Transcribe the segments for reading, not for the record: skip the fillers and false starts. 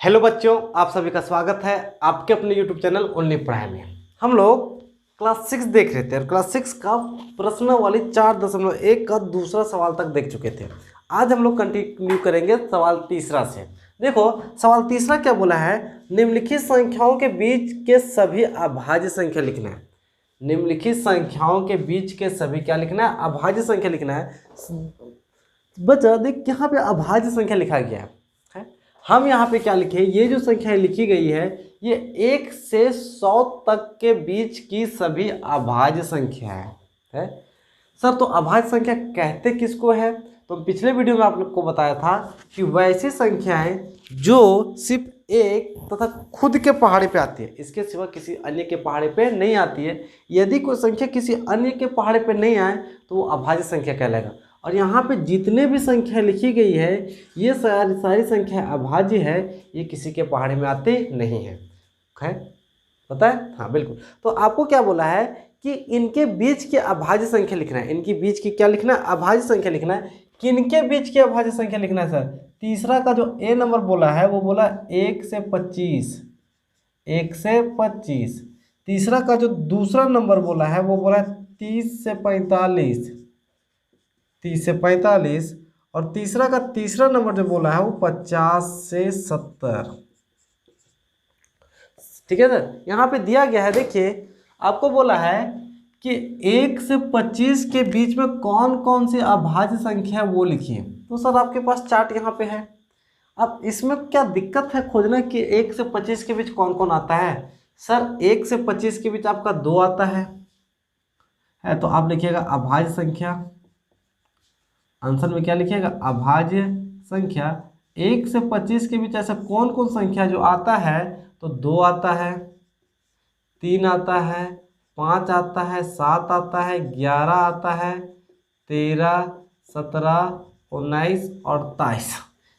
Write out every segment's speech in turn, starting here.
Hello बच्चों, आप सभी का स्वागत है आपके अपने यूट्यूब चैनल ओनली पढ़ाई में। हम लोग क्लास 6 देख रहे थे और क्लास 6 का प्रश्नावली 4.1 का दूसरा सवाल तक देख चुके थे। आज हम लोग कंटिन्यू करेंगे सवाल तीसरा से। देखो सवाल तीसरा क्या बोला है, निम्नलिखित संख्याओं के बीच के सभी अभाज्य संख्या लिखना है। निम्नलिखित संख्याओं के बीच के सभी क्या लिखना है, अभाज्य संख्या लिखना है। बच्चा देख यहाँ पे अभाज्य संख्या लिखा गया है। हम यहाँ पे क्या लिखे, ये जो संख्या लिखी गई है ये 1 से 100 तक के बीच की सभी अभाज्य संख्या है। सर तो अभाज्य संख्या कहते किसको है, तो पिछले वीडियो में आप लोग को बताया था कि वैसी संख्याएं जो सिर्फ एक तथा खुद के पहाड़े पे आती है, इसके सिवा किसी अन्य के पहाड़े पे नहीं आती है। यदि कोई संख्या किसी अन्य के पहाड़े पे नहीं आए तो वो अभाज्य संख्या कहलाएगा। और यहाँ पे जितने भी संख्या लिखी गई है ये सारी संख्या अभाज्य है, ये किसी के पहाड़े में आते नहीं है। पता है? हाँ बिल्कुल। तो आपको क्या बोला है कि इनके बीच की अभाज्य संख्या लिखना है। इनके बीच की क्या लिखना है, अभाज्य संख्या लिखना है। किनके बीच की अभाज्य संख्या लिखना है सर, तीसरा का जो ए नंबर बोला है वो बोला 1 से 25, 1 से 25। तीसरा का जो दूसरा नंबर बोला है वो बोला 30 से 45, 30 से 45। और तीसरा का तीसरा नंबर जो बोला है वो 50 से 70। ठीक है सर, यहाँ पे दिया गया है। देखिए आपको बोला है कि 1 से 25 के बीच में कौन कौन सी अभाज्य संख्या है वो लिखिए। तो सर आपके पास चार्ट यहाँ पे है। अब इसमें क्या दिक्कत है खोजना कि 1 से 25 के बीच कौन कौन आता है। सर 1 से 25 के बीच आपका 2 आता है तो आप लिखिएगा अभाज्य संख्या। आंसर में क्या लिखिएगा, अभाज्य संख्या। 1 से 25 के बीच ऐसा कौन कौन संख्या जो आता है, तो 2 आता है, 3 आता है, 5 आता है, 7 आता है, 11 आता है, 13, 17, 19 और 23।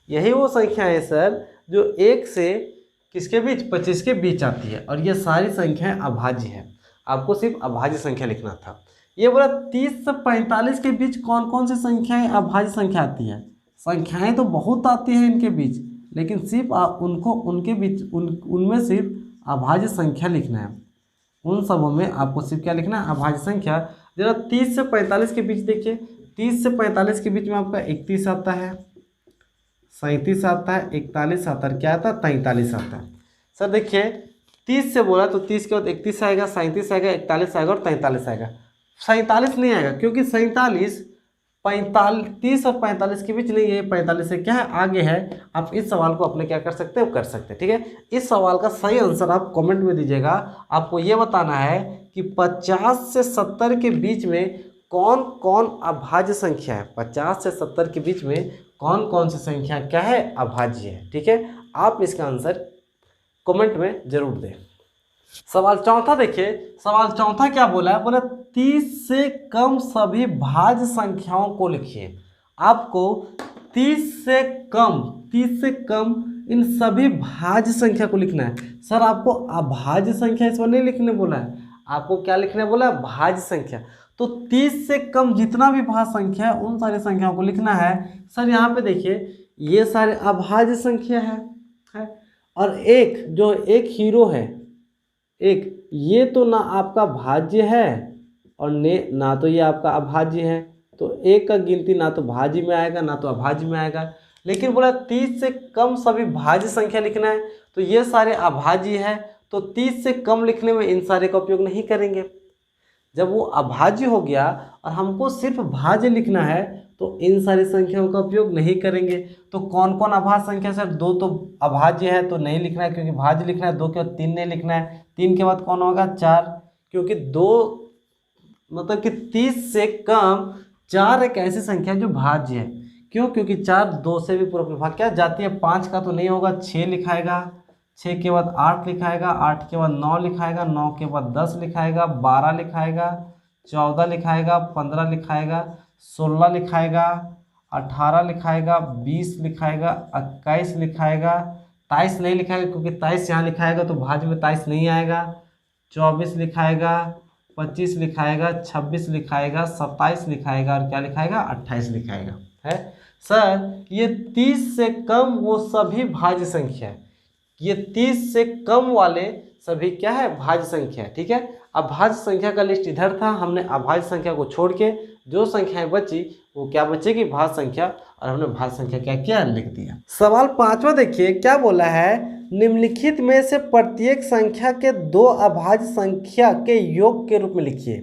यही वो संख्या है सर जो 1 से किसके बीच, 25 के बीच आती है। और ये सारी संख्याएं अभाज्य है। आपको सिर्फ अभाज्य संख्या लिखना था। ये बोला 30 से 45 के बीच कौन कौन सी संख्याएं अभाज्य संख्या आती है। संख्याएं तो बहुत आती हैं इनके बीच, लेकिन सिर्फ उनको उनके बीच उनमें सिर्फ अभाज्य संख्या लिखना है। उन सबों में आपको सिर्फ क्या लिखना है, अभाज्य संख्या। जरा 30 से 45 के बीच देखिए, 30 से 45 के बीच में आपका 31 आता है, 37 आता है, 41 आता है, क्या आता है, 43 आता है। सर देखिए 30 से बोला तो 30 के बाद 31 आएगा, 37 आएगा, 41 आएगा और 43 आएगा। 47 नहीं आएगा क्योंकि 47 30 और 45 के बीच नहीं है, 45 से क्या है आगे है। आप इस सवाल को अपने क्या कर सकते हो, कर सकते हैं। ठीक है, इस सवाल का सही आंसर आप कमेंट में दीजिएगा। आपको ये बताना है कि 50 से 70 के बीच में कौन कौन अभाज्य संख्या है। 50 से 70 के बीच में कौन कौन सी संख्या क्या है, अभाज्य है। ठीक है, आप इसका आंसर कमेंट में जरूर दें। सवाल चौथा देखिए, सवाल चौथा क्या बोला है, बोला 30 से कम सभी भाज्य संख्याओं को लिखिए। आपको 30 से कम इन सभी भाज्य संख्या को लिखना है। सर आपको अभाज्य संख्या इस पर नहीं लिखने बोला है, आपको क्या लिखने बोला है, भाज्य संख्या। तो 30 से कम जितना भी भाज्य संख्या है उन सारी संख्याओं को लिखना है। सर यहाँ पे देखिए ये सारे अभाज्य संख्या है और एक जो एक हीरो है, एक ये तो ना आपका भाज्य है और ना तो ये आपका अभाज्य है। तो एक का गिनती ना तो भाज्य में आएगा ना तो अभाज्य में आएगा। लेकिन बोला 30 से कम सभी भाज्य संख्या लिखना है, तो ये सारे अभाज्य है तो 30 से कम लिखने में इन सारे का उपयोग नहीं करेंगे। जब वो अभाज्य हो गया और हमको सिर्फ भाज्य लिखना है तो इन सारी संख्याओं का उपयोग नहीं करेंगे। तो कौन कौन अभाज्य संख्या, सर 2 तो अभाज्य है तो नहीं लिखना है क्योंकि भाज्य लिखना है। 2 के बाद 3 नहीं लिखना है, 3 के बाद कौन होगा, 4, क्योंकि 2 मतलब कि 30 से कम 4 एक ऐसी संख्या जो भाज्य है। क्यों, क्योंकि 4 2 से भी पूरा भाग क्या जाती है। 5 का तो नहीं होगा, 6 लिखाएगा, 6 के बाद 8 लिखाएगा, 8 के बाद 9 लिखाएगा, 9 के बाद 10 लिखाएगा, 12 लिखाएगा, 14 लिखाएगा, 15 लिखाएगा, 16 लिखाएगा, 18 लिखाएगा, 20 लिखाएगा, 21 लिखाएगा, 23 नहीं लिखाएगा क्योंकि 23 यहाँ लिखाएगा तो भाज्य में 23 नहीं आएगा, 24 लिखाएगा, 25 लिखाएगा, 26 लिखाएगा, 27 लिखाएगा और क्या लिखाएगा, 28 लिखाएगा। है सर ये 30 से कम वो सभी भाज्य संख्या है। ये 30 से कम वाले सभी क्या है, भाज्य संख्या है। ठीक है, अब भाज्य संख्या का लिस्ट इधर था, हमने अभाज्य संख्या को छोड़ के जो संख्याएं बची वो क्या बचेगी, भाज्य संख्या, और हमने भाज्य संख्या क्या किया, लिख दिया। सवाल 5वां देखिए क्या बोला है, निम्नलिखित में से प्रत्येक संख्या के दो अभाज्य संख्या के योग के रूप में लिखिए।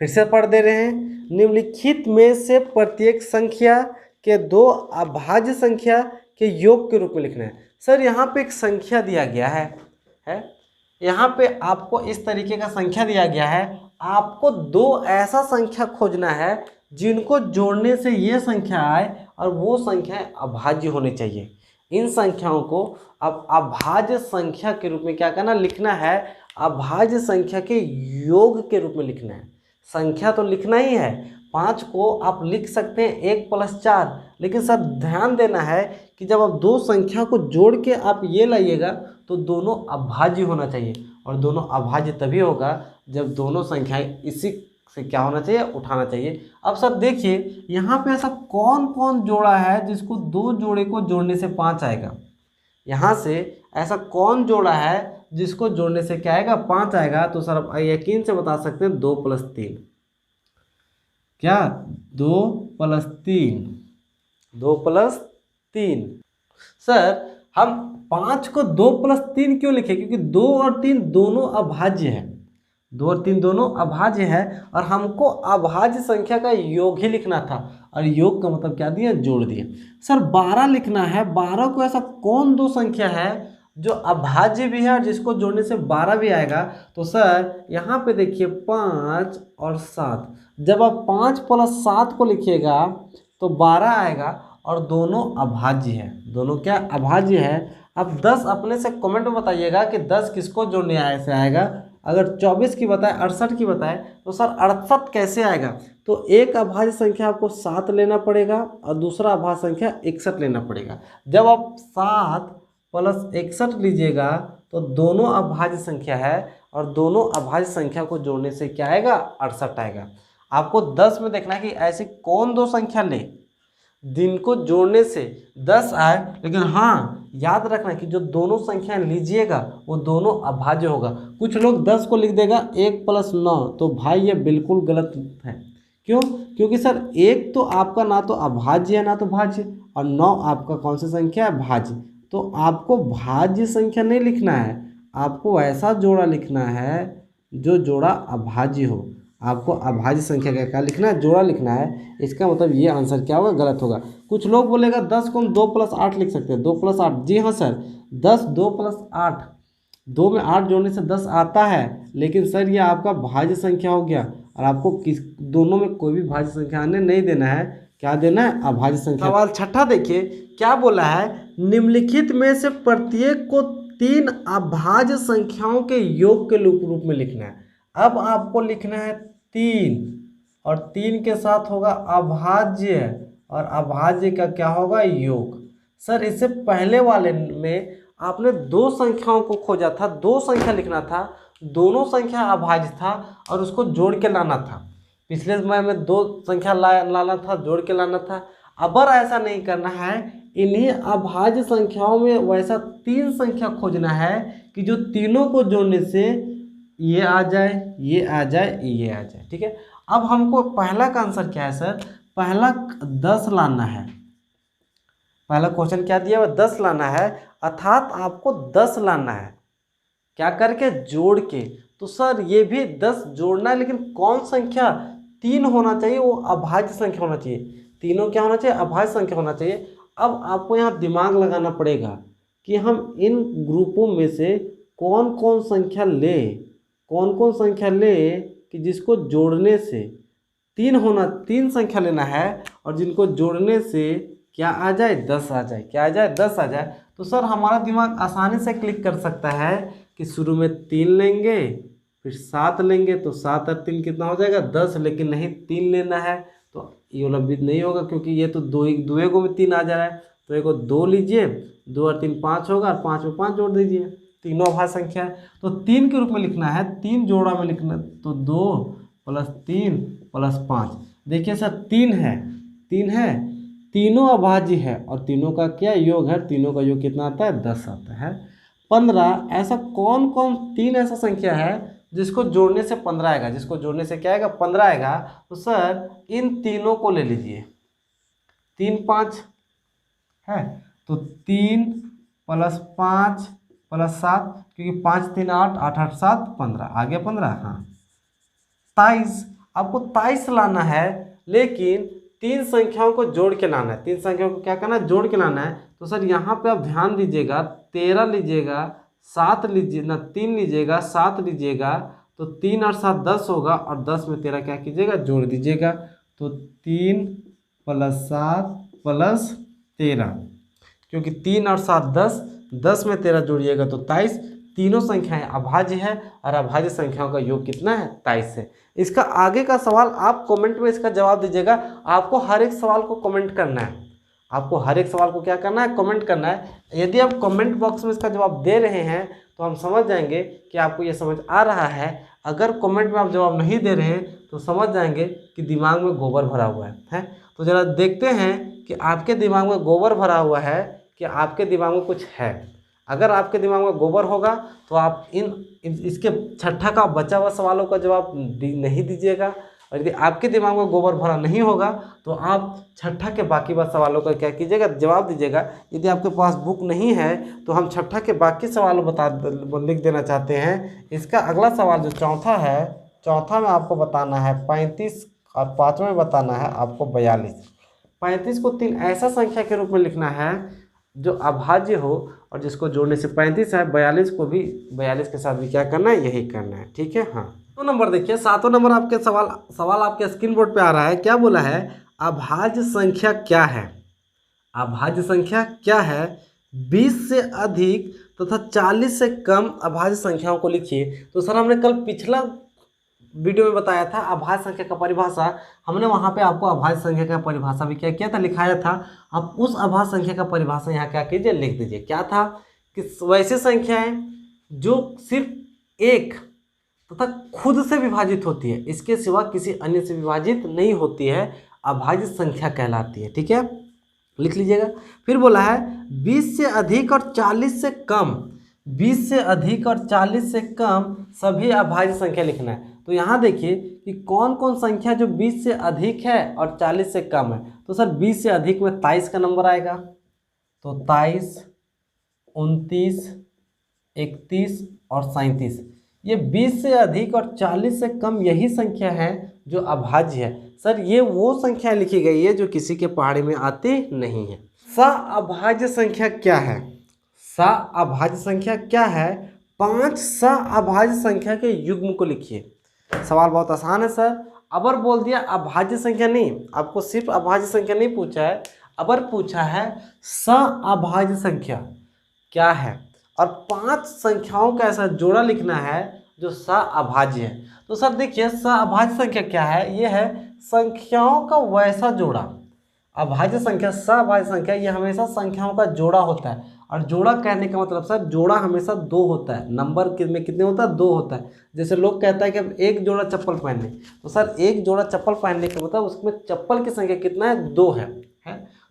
फिर से पढ़ दे रहे हैं, निम्नलिखित में से प्रत्येक संख्या के दो अभाज्य संख्या के योग के रूप में लिखना है। सर यहाँ पे एक संख्या दिया गया है यहाँ पे आपको इस तरीके का संख्या दिया गया है, आपको दो ऐसा संख्या खोजना है जिनको जोड़ने से ये संख्या आए और वो संख्याएं अभाज्य होनी चाहिए। इन संख्याओं को अब अभाज्य संख्या के रूप में क्या करना, लिखना है, अभाज्य संख्या के योग के रूप में लिखना है। संख्या तो लिखना ही है, 5 को आप लिख सकते हैं 1 + 4, लेकिन सर ध्यान देना है कि जब आप दो संख्या को जोड़ के आप ये लाइएगा तो दोनों अभाज्य होना चाहिए, और दोनों अभाज्य तभी होगा जब दोनों संख्याएं इसी से क्या होना चाहिए, उठाना चाहिए। अब सर देखिए यहाँ पे ऐसा कौन कौन जोड़ा है जिसको दो जोड़े को जोड़ने से 5 आएगा, यहाँ से ऐसा कौन जोड़ा है जिसको जोड़ने से क्या आएगा, 5 आएगा। तो सर आप यकीन से बता सकते हैं 2 + 3, क्या 2 + 3, 2 + 3। सर हम 5 को 2 + 3 क्यों लिखे, क्योंकि 2 और 3 दोनों अभाज्य है, 2 और 3 दोनों अभाज्य है, और हमको अभाज्य संख्या का योग ही लिखना था, और योग का मतलब क्या दिया, जोड़ दिया। सर 12 लिखना है, 12 को ऐसा कौन दो संख्या है जो अभाज्य भी है और जिसको जोड़ने से 12 भी आएगा। तो सर यहाँ पे देखिए 5 और 7, जब आप 5 + 7 को लिखिएगा तो 12 आएगा, और दोनों अभाज्य है, दोनों क्या अभाज्य है। अब 10 अपने से कमेंट में बताइएगा कि 10 किसको जोड़ने से आएगा। अगर 24 की बताए, 68 की बताए, तो सर 68 कैसे आएगा। तो एक अभाज्य संख्या आपको 7 लेना पड़ेगा और दूसरा अभाज्य संख्या 61 लेना पड़ेगा। जब आप 7 + 61 लीजिएगा तो दोनों अभाज्य संख्या है, और दोनों अभाज्य संख्या को जोड़ने से क्या आएगा, 68 आएगा। आपको 10 में देखना है कि ऐसी कौन दो संख्या ले जिनको जोड़ने से 10 आए, लेकिन हाँ याद रखना कि जो दोनों संख्याएं लीजिएगा वो दोनों अभाज्य होगा। कुछ लोग 10 को लिख देगा 1 + 9, तो भाई ये बिल्कुल गलत है। क्यों, क्योंकि सर 1 तो आपका ना तो अभाज्य है ना तो भाज्य, और 9 आपका कौन सी संख्या है, भाज्य। तो आपको भाज्य संख्या नहीं लिखना है, आपको ऐसा जोड़ा लिखना है जो जोड़ा अभाज्य हो। आपको अभाज्य संख्या का क्या लिखना है, जोड़ा लिखना है। इसका मतलब ये आंसर क्या होगा, गलत होगा। कुछ लोग बोलेगा 10 को हम 2 + 8 लिख सकते हैं, 2 + 8। जी हाँ सर, 10 2 + 8, 2 में 8 जोड़ने से 10 आता है, लेकिन सर ये आपका भाज्य संख्या हो गया, और आपको किस दोनों में कोई भी भाज्य संख्या आने नहीं देना है। क्या देना है, अभाज्य संख्या। सवाल 6 देखिए क्या बोला है, निम्नलिखित में से प्रत्येक को 3 अभाज्य संख्याओं के योग के रूप में लिखना है। अब आपको लिखना है 3, और 3 के साथ होगा अभाज्य, और अभाज्य का क्या होगा, योग। सर इससे पहले वाले में आपने दो संख्याओं को खोजा था, दो संख्या लिखना था, दोनों संख्या अभाज्य था और उसको जोड़ के लाना था। पिछले में 2 संख्या लाना था, जोड़ के लाना था। अब ऐसा नहीं करना है, इन्हीं अभाज्य संख्याओं में वैसा 3 संख्या खोजना है कि जो तीनों को जोड़ने से ये आ जाए, ये आ जाए, ये आ जाए। ठीक है, अब हमको पहला का आंसर क्या है सर, पहला 10 लाना है। पहला क्वेश्चन क्या दिया हुआ, 10 लाना है, अर्थात आपको 10 लाना है, क्या करके, जोड़ के। तो सर ये भी 10 जोड़ना है, लेकिन कौन संख्या, 3 होना चाहिए, वो अभाज्य संख्या होना चाहिए। तीनों क्या होना चाहिए, अभाज्य संख्या होना चाहिए। अब आपको यहाँ दिमाग लगाना पड़ेगा कि हम इन ग्रुपों में से कौन कौन संख्या ले, कौन कौन संख्या ले कि जिसको जोड़ने से 3 संख्या लेना है, और जिनको जोड़ने से क्या आ जाए, 10 आ जाए। क्या आ जाए, 10 आ जाए। तो सर हमारा दिमाग आसानी से क्लिक कर सकता है कि शुरू में 3 लेंगे, फिर 7 लेंगे, तो 7 और 3 कितना हो जाएगा, 10। लेकिन नहीं, 3 लेना है, तो ये वाला भी नहीं होगा, क्योंकि ये तो दो को में 3 आ जा रहा है। तो एक 2 लीजिए, 2 और 3 5 होगा, और 5 में 5 जोड़ दीजिए, तीनों अभाज्य संख्या है। तो 3 के रूप में लिखना है, 3 जोड़ा में लिखना, तो 2 + 3 + 5। देखिए सर 3 है, 3 है, तीनों अभाज्य है, और तीनों का क्या योग है, तीनों का योग कितना आता है, 10 आता है। 15, ऐसा कौन कौन 3 ऐसा संख्या है जिसको जोड़ने से 15 आएगा, जिसको जोड़ने से क्या आएगा 15 आएगा। तो सर इन तीनों को ले लीजिए, 3 5 है, तो 3 + 5 + 7, क्योंकि 5 3 8, 8 8 7 15, आ गया 15। हाँ 23, आपको 23 लाना है, लेकिन 3 संख्याओं को जोड़ के लाना है। 3 संख्याओं को क्या करना है, जोड़ के लाना है। तो सर यहाँ पे आप ध्यान दीजिएगा, 13 लीजिएगा, 7 लीजिए ना, 3 लीजिएगा, 7 लीजिएगा, तो 3 और 7 10 होगा, और 10 में 13 क्या कीजिएगा, जोड़ दीजिएगा। तो 3 + 7 + 13, क्योंकि 3 और 7 10, 10 में 13 जोड़िएगा तो 23। तीनों संख्याएं अभाज्य है, और अभाज्य संख्याओं का योग कितना है, 23 है। इसका आगे का सवाल आप कमेंट में इसका जवाब दीजिएगा। आपको हर एक सवाल को कमेंट करना है, आपको हर एक सवाल को क्या करना है, कमेंट करना है। यदि आप कमेंट बॉक्स में इसका जवाब दे रहे हैं तो हम समझ जाएंगे कि आपको ये समझ आ रहा है। अगर कमेंट में आप जवाब नहीं दे रहे हैं तो समझ जाएंगे कि दिमाग में गोबर भरा हुआ है। तो ज़रा देखते हैं कि आपके दिमाग में गोबर भरा हुआ है कि आपके दिमाग में कुछ है। अगर आपके दिमाग में गोबर होगा तो आप इसके छठा का बचा हुआ सवालों का जवाब नहीं दीजिएगा, और यदि आपके दिमाग में गोबर भरा नहीं होगा तो आप छठा के बाकी बात सवालों का क्या कीजिएगा, जवाब दीजिएगा। यदि आपके पास बुक नहीं है तो हम छठा के बाकी सवालों लिख देना चाहते हैं। इसका अगला सवाल जो चौथा है, चौथा में आपको बताना है 35, और पाँचवें में बताना है आपको 42। 35 को 3 ऐसा संख्या के रूप में लिखना है जो अभाज्य हो, और जिसको जोड़ने से 35 है। 42 को भी 42 के साथ भी क्या करना है, यही करना है। ठीक है। हाँ 7वां नंबर देखिए, 7वां नंबर आपके सवाल आपके स्क्रीन बोर्ड पे आ रहा है। क्या बोला है, अभाज्य संख्या क्या है। अभाज्य संख्या क्या है, 20 से अधिक तथा 40 से कम अभाज्य संख्याओं को लिखिए। तो सर हमने कल पिछला वीडियो में बताया था अभाज्य संख्या का परिभाषा, हमने वहाँ पे आपको अभाज्य संख्या का परिभाषा भी क्या किया था, लिखाया था। आप उस अभाज्य संख्या का परिभाषा यहाँ क्या कीजिए, लिख दीजिए। क्या था कि वैसी संख्याएं जो सिर्फ एक तथा खुद से विभाजित होती है, इसके सिवा किसी अन्य से विभाजित नहीं होती है, अभाज्य संख्या कहलाती है। ठीक है, लिख लीजिएगा। फिर बोला है 20 से अधिक और 40 से कम, 20 से अधिक और 40 से कम सभी अभाज्य संख्या लिखना है। तो यहाँ देखिए कि कौन कौन संख्या जो 20 से अधिक है और 40 से कम है। तो सर 20 से अधिक में 23 का नंबर आएगा, तो 23, 29, 31 और 37, ये 20 से अधिक और 40 से कम यही संख्या है जो अभाज्य है। सर ये वो संख्या लिखी गई है जो किसी के पहाड़ी में आती नहीं है। अभाज्य संख्या क्या है, अभाज्य संख्या क्या है, 5 अभाज्य संख्या के युग्म को लिखिए। सवाल बहुत आसान है सर। अबर बोल दिया, अभाज्य संख्या नहीं, आपको सिर्फ अभाज्य संख्या नहीं पूछा है, अबर पूछा है अभाज्य संख्या क्या है, और 5 संख्याओं का ऐसा जोड़ा लिखना है जो अभाज्य है। तो सर देखिए अभाज्य संख्या क्या है, ये है संख्याओं का वैसा जोड़ा। अभाज्य संख्या, अभाज्य संख्या ये हमेशा संख्याओं का जोड़ा होता है, और जोड़ा कहने का मतलब सर जोड़ा हमेशा 2 होता है। नंबर में कितने होता है, 2 होता है। जैसे लोग कहता है कि अब एक जोड़ा चप्पल पहनने, तो सर एक जोड़ा चप्पल पहनने का मतलब उसमें चप्पल की संख्या कितना है, 2 है।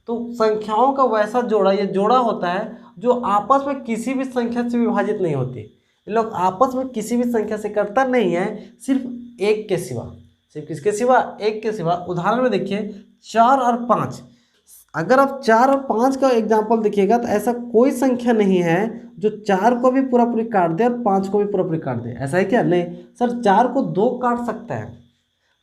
तो संख्याओं का वैसा जोड़ा, ये जोड़ा होता है जो आपस में किसी भी संख्या से विभाजित नहीं होती। ये लोग आपस में किसी भी संख्या से करता नहीं है, सिर्फ एक के सिवा। सिर्फ किसके सिवा, एक के सिवा। उदाहरण में देखिए 4 और 5, अगर आप 4 और 5 का एग्जाम्पल देखिएगा तो ऐसा कोई संख्या नहीं है जो 4 को भी पूरा पूरी काट दे और 5 को भी पूरा पूरी काट दे। ऐसा है क्या, नहीं सर। 4 को 2 काट सकता है,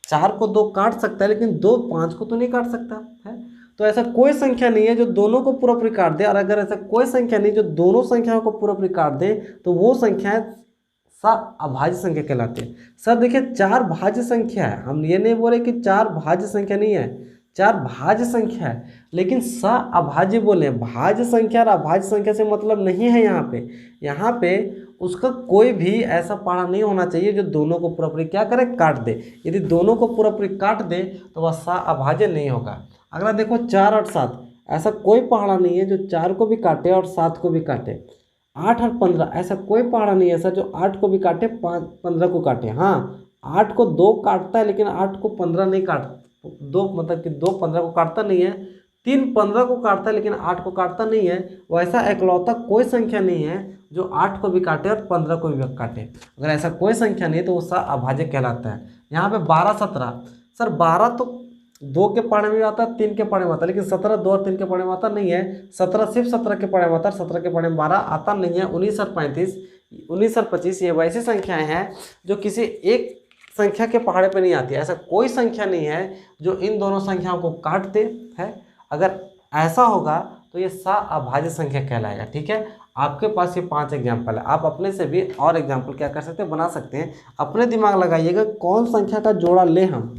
4 को 2 काट सकता है, लेकिन 2 5 को तो नहीं काट सकता है। तो ऐसा कोई संख्या नहीं है जो दोनों को पूरा पूरी काट दे, और अगर ऐसा कोई संख्या नहीं जो दोनों संख्याओं को पूरा पूरी काट दे तो वो संख्याएं अभाज्य संख्या कहलाती है। सर देखिए 4 भाज्य संख्या है, हम ये नहीं बोले कि 4 भाज्य संख्या नहीं है, 4 भाज्य संख्या है, लेकिन अभाज्य बोले। भाज्य संख्या और अभाज्य संख्या से मतलब नहीं है यहाँ पे उसका कोई भी ऐसा पहाड़ा नहीं होना चाहिए जो दोनों को पूरा पूरी क्या करे, काट दे। यदि दोनों को पूरा पूरी काट दे तो वह अभाज्य नहीं होगा। अगला देखो 4 और 7, ऐसा कोई पहाड़ा नहीं है जो 4 को भी काटे और 7 को भी काटे। 8 और 15, ऐसा कोई पहाड़ा नहीं है ऐसा जो 8 को भी काटे 15 को काटे। हाँ 8 को 2 काटता है, लेकिन 8 को 15 नहीं काटता, 2 मतलब कि 2 15 को काटता नहीं है, 3 15 को काटता है लेकिन 8 को काटता नहीं है। वैसा एकलौता कोई संख्या नहीं है जो 8 को भी काटे और 15 को भी काटे। अगर ऐसा कोई संख्या नहीं तो वो अभाज्य कहलाता है। यहाँ पे 12 17, सर 12 तो 2 के पढ़ने में आता है, 3 के पढ़ने में आता है, लेकिन 17 2 और 3 के पढ़ने में आता नहीं है। 17 सिर्फ 17 के पढ़ने में आता है, 17 के पढ़ने में 12 आता नहीं है। 19 और 35, 19 और 25 ये वैसी संख्याएं हैं जो किसी एक संख्या के पहाड़े पे नहीं आती है। ऐसा कोई संख्या नहीं है जो इन दोनों संख्याओं को काटते हैं। अगर ऐसा होगा तो ये अभाज्य संख्या कहलाएगा। ठीक है, आपके पास ये 5 एग्जाम्पल है। आप अपने से भी और एग्जाम्पल क्या कर सकते हैं, बना सकते हैं। अपने दिमाग लगाइएगा कौन संख्या का जोड़ा ले, हम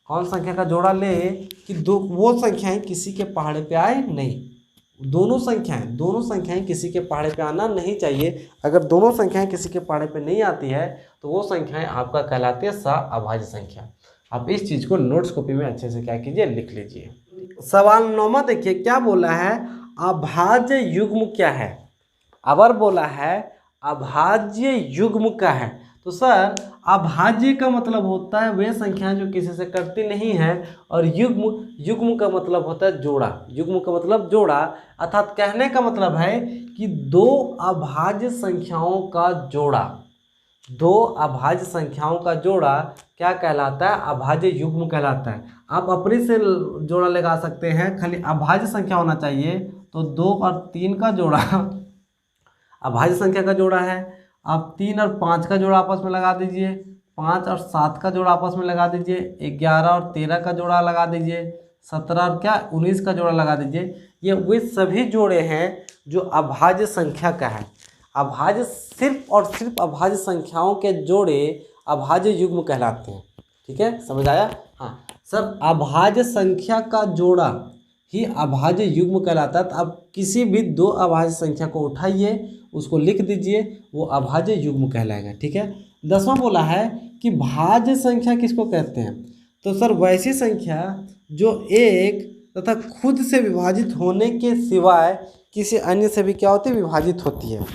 कौन संख्या का जोड़ा ले कि वो संख्याएं किसी के पहाड़े पे आए नहीं। दोनों संख्याएं किसी के पहाड़े पे आना नहीं चाहिए। अगर दोनों संख्याएं किसी के पहाड़े पे नहीं आती है तो वो संख्याएं आपका कहलाती है अभाज्य संख्या। आप इस चीज़ को नोट्स कॉपी में अच्छे से क्या कीजिए, लिख लीजिए। सवाल 9वां देखिए क्या बोला है, अभाज्य युग्म क्या है। अबर बोला है अभाज्य युग्म क्या है। तो सर अभाज्य का मतलब होता है वे संख्याएं जो किसी से कटती नहीं है, और युग्म का मतलब होता है जोड़ा। युग्म का मतलब जोड़ा, अर्थात कहने का मतलब है कि 2 अभाज्य संख्याओं का जोड़ा, 2 अभाज्य संख्याओं का जोड़ा क्या कहलाता है, अभाज्य युग्म कहलाता है। आप अपने से जोड़ा लगा सकते हैं, खाली अभाज्य संख्या होना चाहिए। तो 2 और 3 का जोड़ा अभाज्य संख्या का जोड़ा है। आप 3 और 5 का जोड़ा आपस में लगा दीजिए, 5 और 7 का जोड़ा आपस में लगा दीजिए, 11 और 13 का जोड़ा लगा दीजिए, 17 और 19 का जोड़ा लगा दीजिए। ये वे सभी जोड़े हैं जो अभाज्य संख्या का है। अभाज्य सिर्फ और सिर्फ अभाज्य संख्याओं के जोड़े अभाज्य युग्म कहलाते हैं। ठीक है, समझ आया। हाँ सर, अभाज्य संख्या का जोड़ा ही अभाज्य युग्म कहलाता है। तो आप किसी भी 2 अभाज्य संख्या को उठाइए, उसको लिख दीजिए, वो अभाज्य युग्म कहलाएगा। ठीक है, 10वां बोला है कि भाज्य संख्या किसको कहते हैं। तो सर वैसी संख्या जो एक तथा खुद से विभाजित होने के सिवाय किसी अन्य से भी क्या होती है, विभाजित होती है।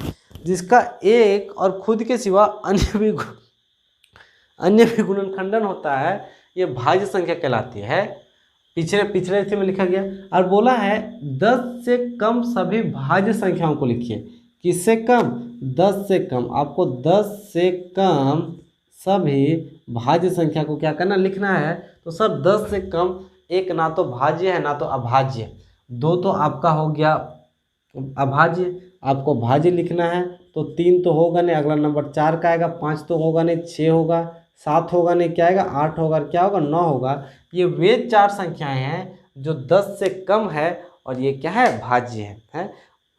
जिसका एक और खुद के सिवा अन्य भी गुणनखंडन होता है, ये भाज्य संख्या कहलाती है। पिछले हिस्से में लिखा गया और बोला है 10 से कम सभी भाज्य संख्याओं को लिखिए। किससे कम, 10 से कम। आपको 10 से कम सभी भाज्य संख्या को क्या करना, लिखना है। तो सर 10 से कम एक ना तो भाज्य है ना तो अभाज्य। 2 तो आपका हो गया अभाज्य, आपको भाज्य लिखना है। तो 3 तो होगा नहीं, अगला नंबर 4 का आएगा, 5 तो होगा नहीं, 6 होगा, 7 होगा नहीं, क्या आएगा 8 होगा, क्या होगा 9 होगा। ये वे 4 संख्याएं हैं जो 10 से कम है और ये क्या है, भाज्य है।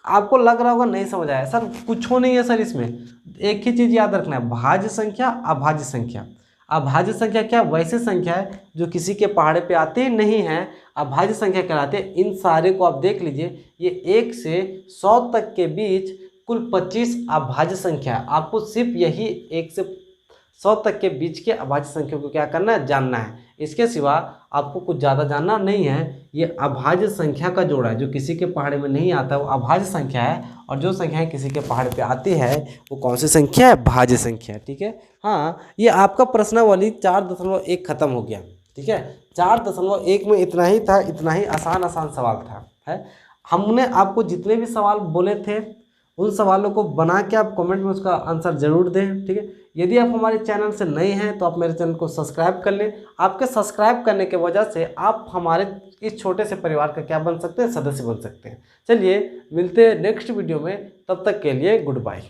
आपको लग रहा होगा नहीं समझ आया, सर कुछ हो नहीं है सर इसमें। एक ही चीज़ याद रखना है, भाज्य संख्या अभाज्य संख्या। अभाज्य संख्या क्या, वैसे संख्या है जो किसी के पहाड़े पे आते नहीं हैं, अभाज्य संख्या कहलाते हैं। इन सारे को आप देख लीजिए, ये 1 से 100 तक के बीच कुल 25 अभाज्य संख्या है। आपको सिर्फ यही 1 से 100 तक के बीच के अभाज्य संख्या को क्या करना है, जानना है। इसके सिवा आपको कुछ ज़्यादा जानना नहीं है। ये अभाज्य संख्या का जोड़ा है जो किसी के पहाड़े में नहीं आता, वो अभाज्य संख्या है। और जो संख्याएं किसी के पहाड़ पे आती है वो कौन सी संख्या है, भाज्य संख्या। ठीक है, हाँ ये आपका प्रश्नावली 4.1 खत्म हो गया। ठीक है, 4.1 में इतना ही था, इतना ही आसान सवाल था। है, हमने आपको जितने भी सवाल बोले थे उन सवालों को बना के आप कमेंट में उसका आंसर जरूर दें। ठीक है, यदि आप हमारे चैनल से नए हैं तो आप मेरे चैनल को सब्सक्राइब कर लें। आपके सब्सक्राइब करने के वजह से आप हमारे इस छोटे से परिवार का क्या बन सकते हैं, सदस्य बन सकते हैं। चलिए मिलते हैं नेक्स्ट वीडियो में, तब तक के लिए गुड बाय।